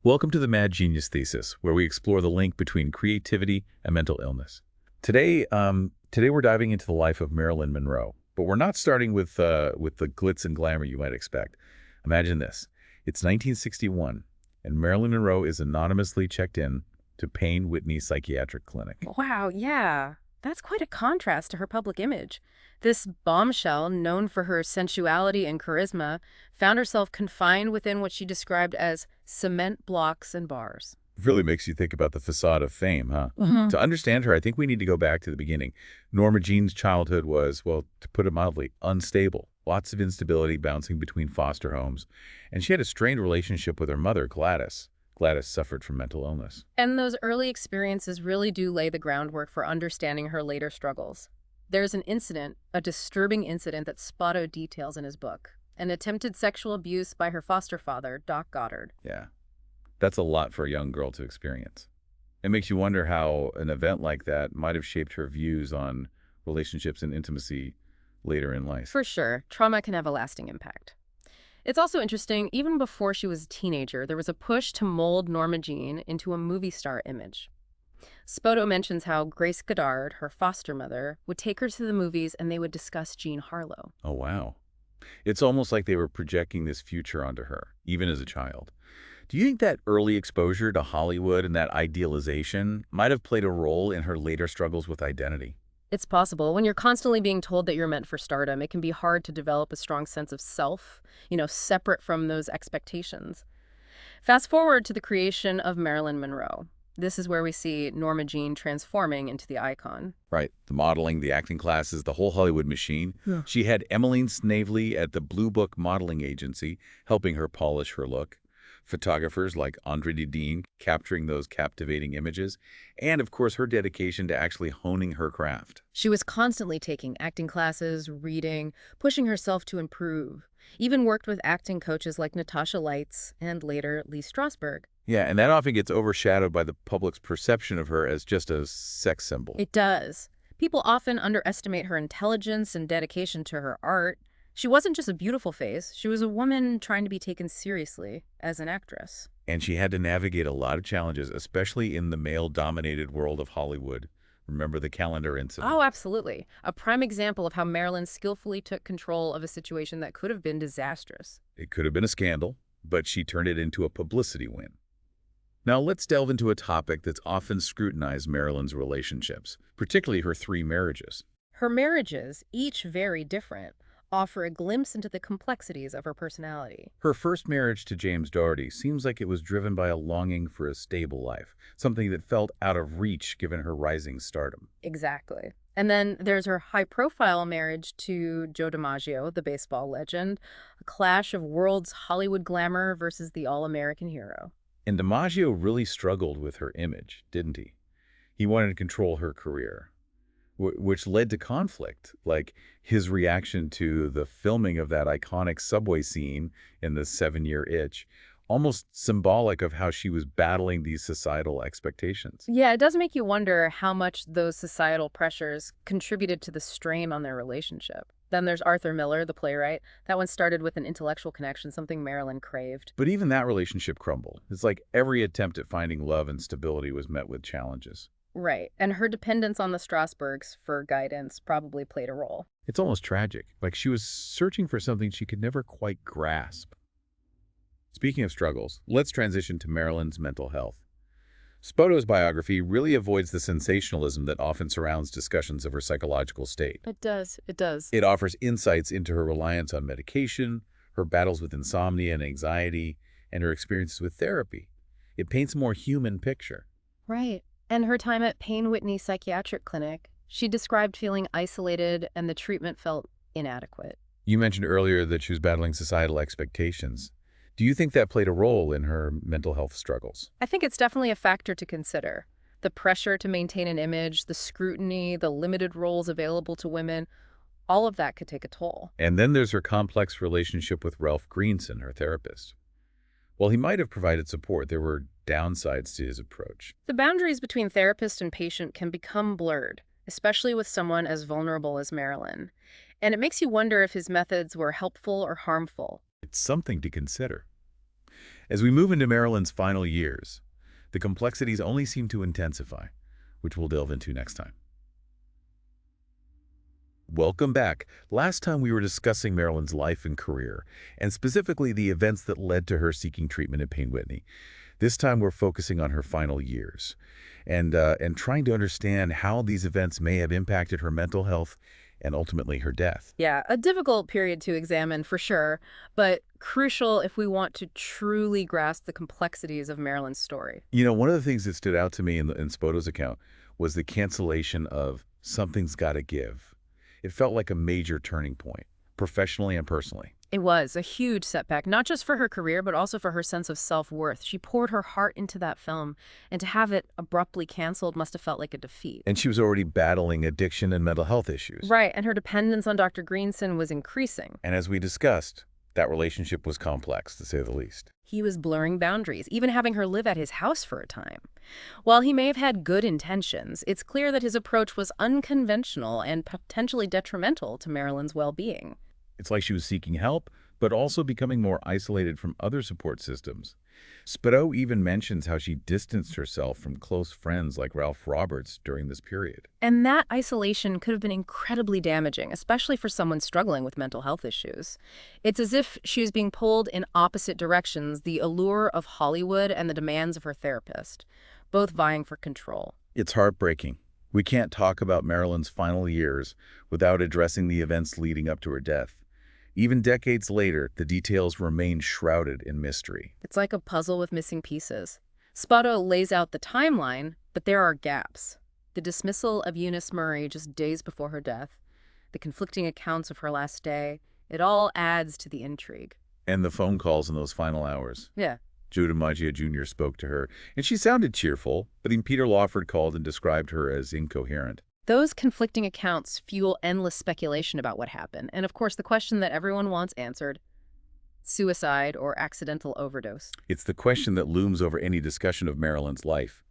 Welcome to the Mad Genius Thesis, where we explore the link between creativity and mental illness. Today we're diving into the life of Marilyn Monroe, but we're not starting with the glitz and glamour you might expect. Imagine this: it's 1961, and Marilyn Monroe is anonymously checked in to Payne Whitney Psychiatric Clinic. Wow, yeah. That's quite a contrast to her public image. This bombshell, known for her sensuality and charisma, found herself confined within what she described as cement blocks and bars. Really makes you think about the facade of fame, huh? To understand her, I think we need to go back to the beginning. Norma Jean's childhood was, well, to put it mildly, unstable. Lots of instability bouncing between foster homes. And she had a strained relationship with her mother, Gladys. Gladys suffered from mental illness. And those early experiences really do lay the groundwork for understanding her later struggles. There's an incident, a disturbing incident that Spoto details in his book, an attempted sexual abuse by her foster father, Doc Goddard. Yeah, that's a lot for a young girl to experience. It makes you wonder how an event like that might have shaped her views on relationships and intimacy later in life. For sure, trauma can have a lasting impact. It's also interesting, even before she was a teenager, there was a push to mold Norma Jean into a movie star image. Spoto mentions how Grace Goddard, her foster mother, would take her to the movies and they would discuss Jean Harlow. Oh, wow. It's almost like they were projecting this future onto her, even as a child. Do you think that early exposure to Hollywood and that idealization might have played a role in her later struggles with identity? It's possible. When you're constantly being told that you're meant for stardom, it can be hard to develop a strong sense of self, separate from those expectations. Fast forward to the creation of Marilyn Monroe. This is where we see Norma Jean transforming into the icon. Right. The modeling, the acting classes, the whole Hollywood machine. Yeah. She had Emmeline Snavely at the Blue Book Modeling Agency helping her polish her look. Photographers like Andre Didine capturing those captivating images. And, of course, her dedication to actually honing her craft. She was constantly taking acting classes, reading, pushing herself to improve. Even worked with acting coaches like Natasha Lights and later Lee Strasberg. Yeah, and that often gets overshadowed by the public's perception of her as just a sex symbol. It does. People often underestimate her intelligence and dedication to her art. She wasn't just a beautiful face, she was a woman trying to be taken seriously as an actress. And she had to navigate a lot of challenges, especially in the male-dominated world of Hollywood. Remember the calendar incident? Oh, absolutely. A prime example of how Marilyn skillfully took control of a situation that could have been disastrous. It could have been a scandal, but she turned it into a publicity win. Now let's delve into a topic that's often scrutinized: Marilyn's relationships, particularly her 3 marriages. Her marriages, each very different, offer a glimpse into the complexities of her personality. Her first marriage to James Dougherty seems like it was driven by a longing for a stable life, something that felt out of reach given her rising stardom. Exactly. And then there's her high-profile marriage to Joe DiMaggio, the baseball legend, a clash of world's Hollywood glamour versus the all-American hero. And DiMaggio really struggled with her image, didn't he? He wanted to control her career, which led to conflict, like his reaction to the filming of that iconic subway scene in the 7-Year Itch, almost symbolic of how she was battling these societal expectations. Yeah, it does make you wonder how much those societal pressures contributed to the strain on their relationship. Then there's Arthur Miller, the playwright. That one started with an intellectual connection, something Marilyn craved. But even that relationship crumbled. It's like every attempt at finding love and stability was met with challenges. Right, and her dependence on the Strasbergs for guidance probably played a role. It's almost tragic, like she was searching for something she could never quite grasp. Speaking of struggles, let's transition to Marilyn's mental health. Spoto's biography really avoids the sensationalism that often surrounds discussions of her psychological state. It does. It offers insights into her reliance on medication, her battles with insomnia and anxiety, and her experiences with therapy. It paints a more human picture. Right. And her time at Payne Whitney Psychiatric Clinic, she described feeling isolated and the treatment felt inadequate. You mentioned earlier that she was battling societal expectations. Do you think that played a role in her mental health struggles? I think it's definitely a factor to consider. The pressure to maintain an image, the scrutiny, the limited roles available to women, all of that could take a toll. And then there's her complex relationship with Ralph Greenson, her therapist. While he might have provided support, there were downsides to his approach. The boundaries between therapist and patient can become blurred, especially with someone as vulnerable as Marilyn. And it makes you wonder if his methods were helpful or harmful. It's something to consider. As we move into Marilyn's final years, the complexities only seem to intensify, which we'll delve into next time. Welcome back. Last time we were discussing Marilyn's life and career, and specifically the events that led to her seeking treatment at Payne Whitney. This time we're focusing on her final years and trying to understand how these events may have impacted her mental health and ultimately her death. Yeah, a difficult period to examine for sure, but crucial if we want to truly grasp the complexities of Marilyn's story. You know, one of the things that stood out to me in Spoto's account was the cancellation of "something's gotta give." It felt like a major turning point, professionally and personally. It was a huge setback, not just for her career, but also for her sense of self-worth. She poured her heart into that film, and to have it abruptly canceled must have felt like a defeat. And she was already battling addiction and mental health issues. Right, and her dependence on Dr. Greenson was increasing. And as we discussed, that relationship was complex, to say the least. He was blurring boundaries, even having her live at his house for a time. While he may have had good intentions, it's clear that his approach was unconventional and potentially detrimental to Marilyn's well-being. It's like she was seeking help, but also becoming more isolated from other support systems. Spoto even mentions how she distanced herself from close friends like Ralph Roberts during this period. And that isolation could have been incredibly damaging, especially for someone struggling with mental health issues. It's as if she was being pulled in opposite directions, the allure of Hollywood and the demands of her therapist, both vying for control. It's heartbreaking. We can't talk about Marilyn's final years without addressing the events leading up to her death. Even decades later, the details remain shrouded in mystery. It's like a puzzle with missing pieces. Spoto lays out the timeline, but there are gaps. The dismissal of Eunice Murray just days before her death, the conflicting accounts of her last day, it all adds to the intrigue. And the phone calls in those final hours. Yeah. Judah Maggia Jr. spoke to her, and she sounded cheerful, but then Peter Lawford called and described her as incoherent. Those conflicting accounts fuel endless speculation about what happened, and of course the question that everyone wants answered: suicide or accidental overdose? It's the question that looms over any discussion of Marilyn's life.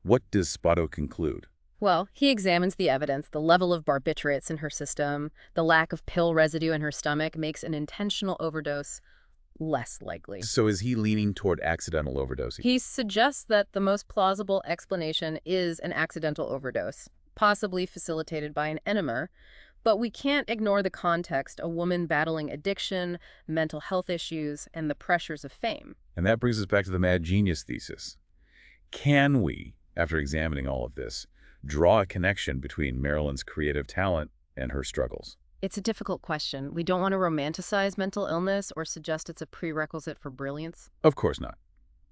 What does Spoto conclude? Well, he examines the evidence. The level of barbiturates in her system, the lack of pill residue in her stomach makes an intentional overdose less likely. So is he leaning toward accidental overdosing? He suggests that the most plausible explanation is an accidental overdose, possibly facilitated by an enema, but we can't ignore the context: a woman battling addiction, mental health issues, and the pressures of fame. And that brings us back to the Mad Genius Thesis. Can we, after examining all of this, draw a connection between Marilyn's creative talent and her struggles? It's a difficult question. We don't want to romanticize mental illness or suggest it's a prerequisite for brilliance. Of course not.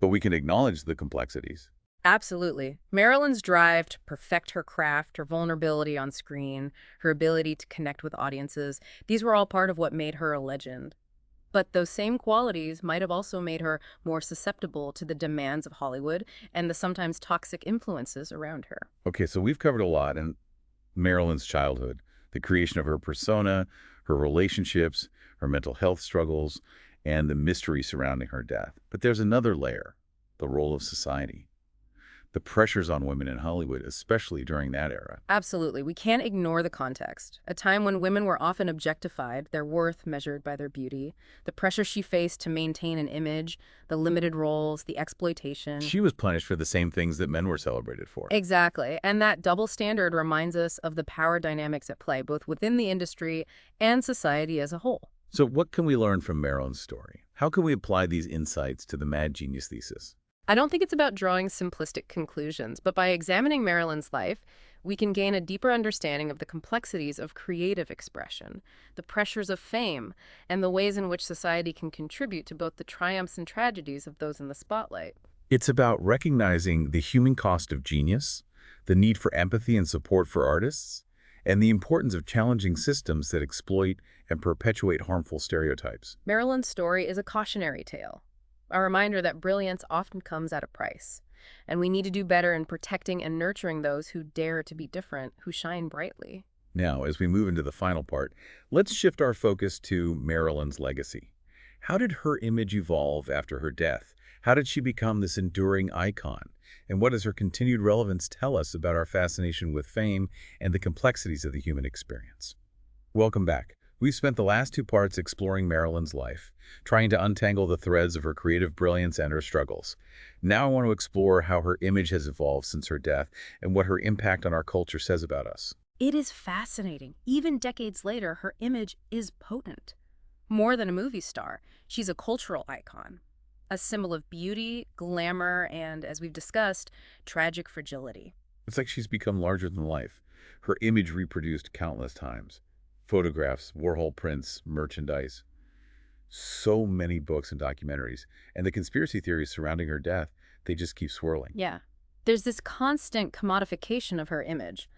But we can acknowledge the complexities. Absolutely. Marilyn's drive to perfect her craft, her vulnerability on screen, her ability to connect with audiences, these were all part of what made her a legend. But those same qualities might have also made her more susceptible to the demands of Hollywood and the sometimes toxic influences around her. Okay, so we've covered a lot in Marilyn's childhood, the creation of her persona, her relationships, her mental health struggles, and the mystery surrounding her death. But there's another layer: the role of society. The pressures on women in Hollywood, especially during that era. Absolutely. We can't ignore the context. A time when women were often objectified, their worth measured by their beauty, the pressure she faced to maintain an image, the limited roles, the exploitation. She was punished for the same things that men were celebrated for. Exactly. And that double standard reminds us of the power dynamics at play, both within the industry and society as a whole. So what can we learn from Marilyn's story? How can we apply these insights to the Mad Genius Thesis? I don't think it's about drawing simplistic conclusions, but by examining Marilyn's life, we can gain a deeper understanding of the complexities of creative expression, the pressures of fame, and the ways in which society can contribute to both the triumphs and tragedies of those in the spotlight. It's about recognizing the human cost of genius, the need for empathy and support for artists, and the importance of challenging systems that exploit and perpetuate harmful stereotypes. Marilyn's story is a cautionary tale, a reminder that brilliance often comes at a price, and we need to do better in protecting and nurturing those who dare to be different, who shine brightly. Now, as we move into the final part, let's shift our focus to Marilyn's legacy. How did her image evolve after her death? How did she become this enduring icon? And what does her continued relevance tell us about our fascination with fame and the complexities of the human experience? Welcome back. We've spent the last two parts exploring Marilyn's life, trying to untangle the threads of her creative brilliance and her struggles. Now I want to explore how her image has evolved since her death and what her impact on our culture says about us. It is fascinating. Even decades later, her image is potent. More than a movie star, she's a cultural icon, a symbol of beauty, glamour, and, as we've discussed, tragic fragility. It's like she's become larger than life. Her image reproduced countless times. Photographs, Warhol prints, merchandise. So many books and documentaries. And the conspiracy theories surrounding her death, they just keep swirling. Yeah. There's this constant commodification of her image,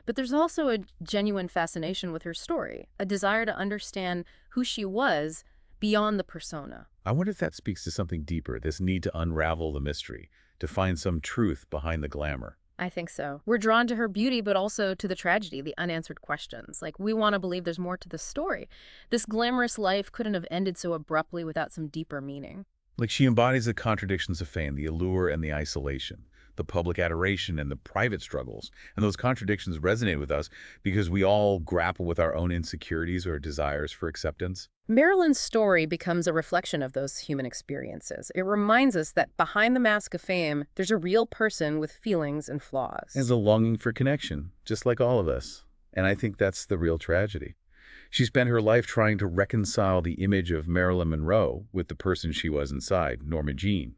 but there's also a genuine fascination with her story, a desire to understand who she was beyond the persona. I wonder if that speaks to something deeper, this need to unravel the mystery, to find some truth behind the glamour. I think so. We're drawn to her beauty, but also to the tragedy, the unanswered questions. Like, we want to believe there's more to the story. This glamorous life couldn't have ended so abruptly without some deeper meaning. Like she embodies the contradictions of fame, the allure and the isolation, the public adoration and the private struggles. And those contradictions resonate with us because we all grapple with our own insecurities or desires for acceptance. Marilyn's story becomes a reflection of those human experiences. It reminds us that behind the mask of fame, there's a real person with feelings and flaws. There's a longing for connection, just like all of us. And I think that's the real tragedy. She spent her life trying to reconcile the image of Marilyn Monroe with the person she was inside, Norma Jean.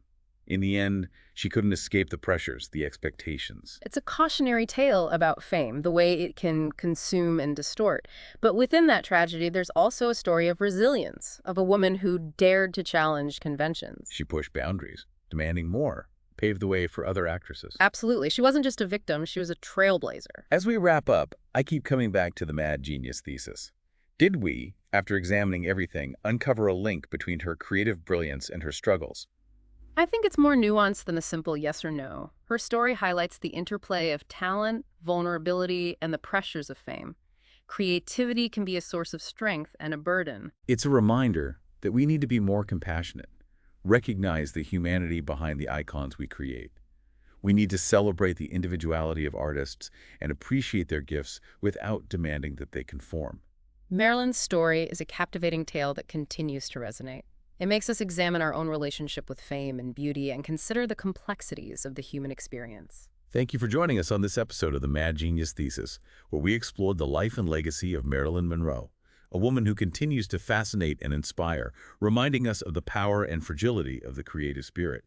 In the end, she couldn't escape the pressures, the expectations. It's a cautionary tale about fame, the way it can consume and distort. But within that tragedy, there's also a story of resilience, of a woman who dared to challenge conventions. She pushed boundaries, demanding more, paved the way for other actresses. Absolutely. She wasn't just a victim, she was a trailblazer. As we wrap up, I keep coming back to the Mad Genius Thesis. Did we, after examining everything, uncover a link between her creative brilliance and her struggles? I think it's more nuanced than a simple yes or no. Her story highlights the interplay of talent, vulnerability, and the pressures of fame. Creativity can be a source of strength and a burden. It's a reminder that we need to be more compassionate, recognize the humanity behind the icons we create. We need to celebrate the individuality of artists and appreciate their gifts without demanding that they conform. Marilyn's story is a captivating tale that continues to resonate. It makes us examine our own relationship with fame and beauty and consider the complexities of the human experience. Thank you for joining us on this episode of the Mad Genius Thesis, where we explored the life and legacy of Marilyn Monroe, a woman who continues to fascinate and inspire, reminding us of the power and fragility of the creative spirit.